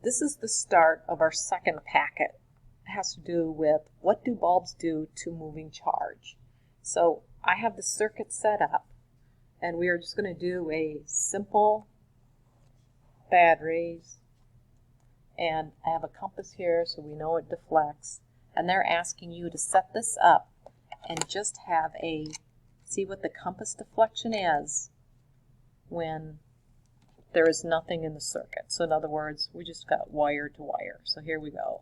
This is the start of our second packet. It has to do with what do bulbs do to moving charge. So I have the circuit set up, and we are just going to do a simple batteries, and I have a compass here so we know it deflects, and they're asking you to set this up and just have a, see what the compass deflection is when there is nothing in the circuit. So in other words, we just got wire to wire. So here we go.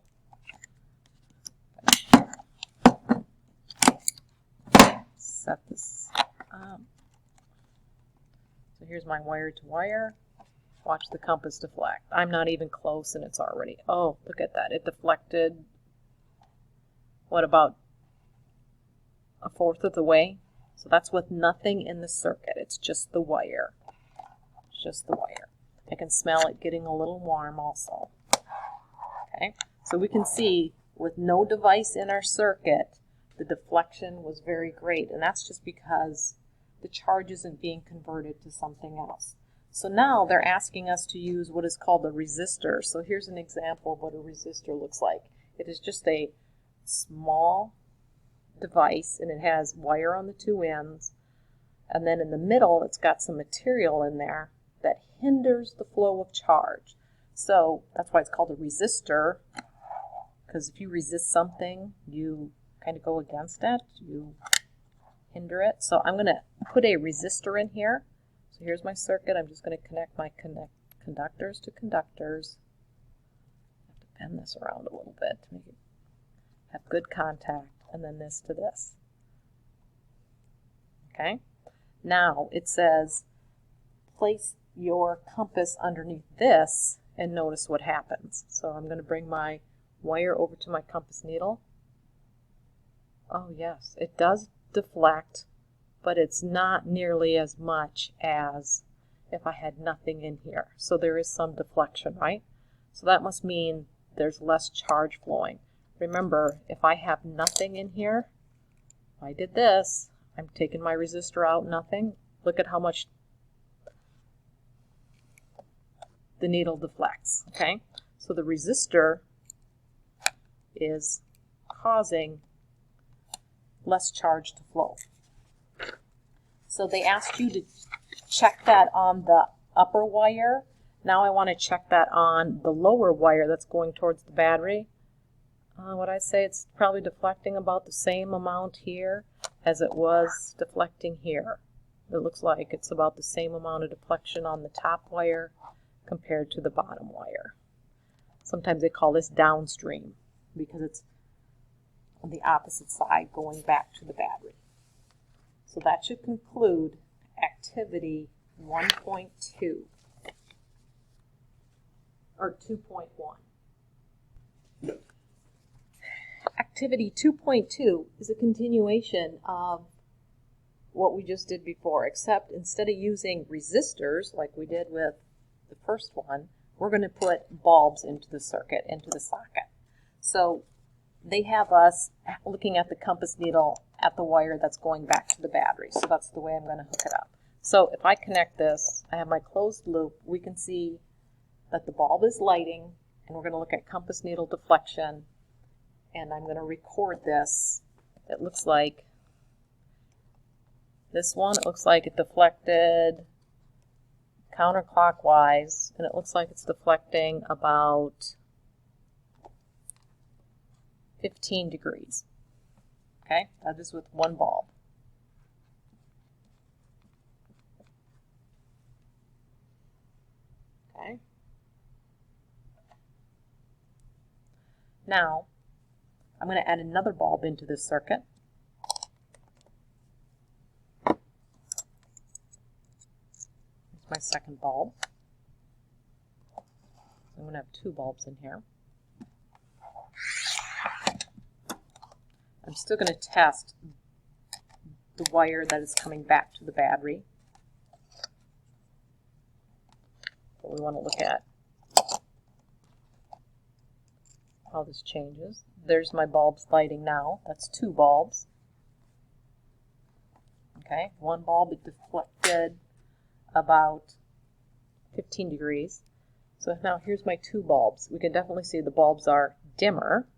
Set this up. So here's my wire to wire. Watch the compass deflect. I'm not even close and it's already, oh, look at that. It deflected, what, about a fourth of the way? So that's with nothing in the circuit. It's just the wire. Just the wire. I can smell it getting a little warm also. Okay, so we can see with no device in our circuit, the deflection was very great, and that's just because the charge isn't being converted to something else. So now they're asking us to use what is called a resistor. So here's an example of what a resistor looks like. It is just a small device, and it has wire on the two ends, and then in the middle it's got some material in there that hinders the flow of charge. So that's why it's called a resistor, because if you resist something, you kind of go against it, you hinder it. So I'm going to put a resistor in here. So here's my circuit. I'm just going to connect my conductors to conductors. I have to bend this around a little bit to make it have good contact, and then this to this. Okay, now it says place your compass underneath this and notice what happens. So I'm going to bring my wire over to my compass needle. Oh yes, it does deflect, but it's not nearly as much as if I had nothing in here. So there is some deflection, right? So that must mean there's less charge flowing. Remember, if I have nothing in here, if I did this, I'm taking my resistor out, nothing. Look at how much the needle deflects, okay? So the resistor is causing less charge to flow. So they asked you to check that on the upper wire. Now I want to check that on the lower wire that's going towards the battery. What I say, it's probably deflecting about the same amount here as it was deflecting here. It looks like it's about the same amount of deflection on the top wire compared to the bottom wire. Sometimes they call this downstream because it's on the opposite side going back to the battery. So that should conclude activity 1.2 or 2.1. Activity 2.2 is a continuation of what we just did before, except instead of using resistors like we did with the first one, we're going to put bulbs into the circuit, into the socket. So they have us looking at the compass needle at the wire that's going back to the battery. So that's the way I'm going to hook it up. So if I connect this, I have my closed loop, we can see that the bulb is lighting, and we're going to look at compass needle deflection, and I'm going to record this. It looks like this one, it looks like it deflected counterclockwise, and it looks like it's deflecting about 15 degrees. Okay, that is with one bulb. Okay. Now, I'm going to add another bulb into this circuit. Here's my second bulb. I'm going to have two bulbs in here. I'm still going to test the wire that is coming back to the battery. But we want to look at how this changes. There's my bulbs lighting now. That's two bulbs. Okay, one bulb it deflected about 15 degrees. So now here's my two bulbs. We can definitely see the bulbs are dimmer.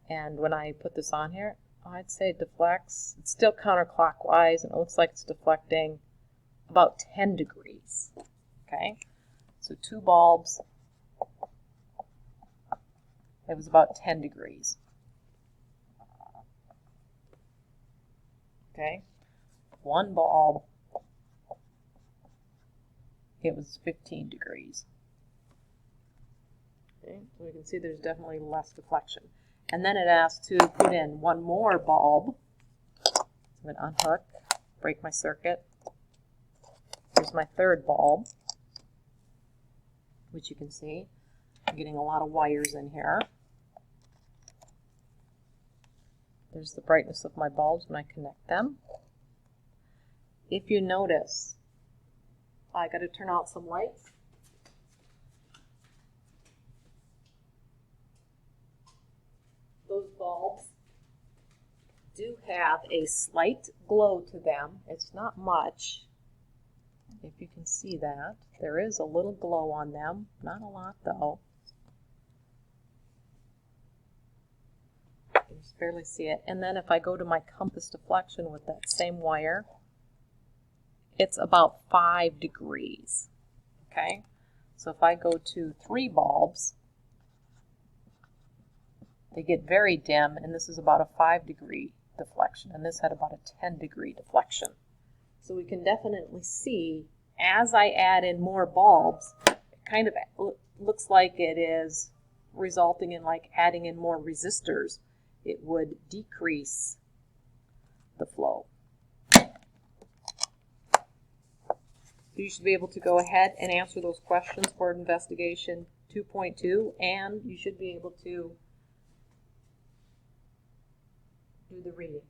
And when I put this on here, I'd say it deflects. It's still counterclockwise, and it looks like it's deflecting about 10 degrees. Okay, so two bulbs, it was about 10 degrees. Okay, one bulb, it was 15 degrees. Okay, so we can see there's definitely less deflection. And then it asks to put in one more bulb. So I'm going to unhook, break my circuit. Here's my third bulb, which you can see. I'm getting a lot of wires in here. There's the brightness of my bulbs when I connect them. If you notice, I got to turn out some lights. Those bulbs do have a slight glow to them. It's not much. If you can see that, there is a little glow on them. Not a lot though. You can just barely see it. And then if I go to my compass deflection with that same wire, it's about 5 degrees. Okay? So if I go to 3 bulbs, they get very dim, and this is about a 5-degree deflection, and this had about a 10-degree deflection. So we can definitely see, as I add in more bulbs, it kind of looks like it is resulting in like adding in more resistors. It would decrease the flow. So you should be able to go ahead and answer those questions for investigation 2.2, and you should be able to do the reading.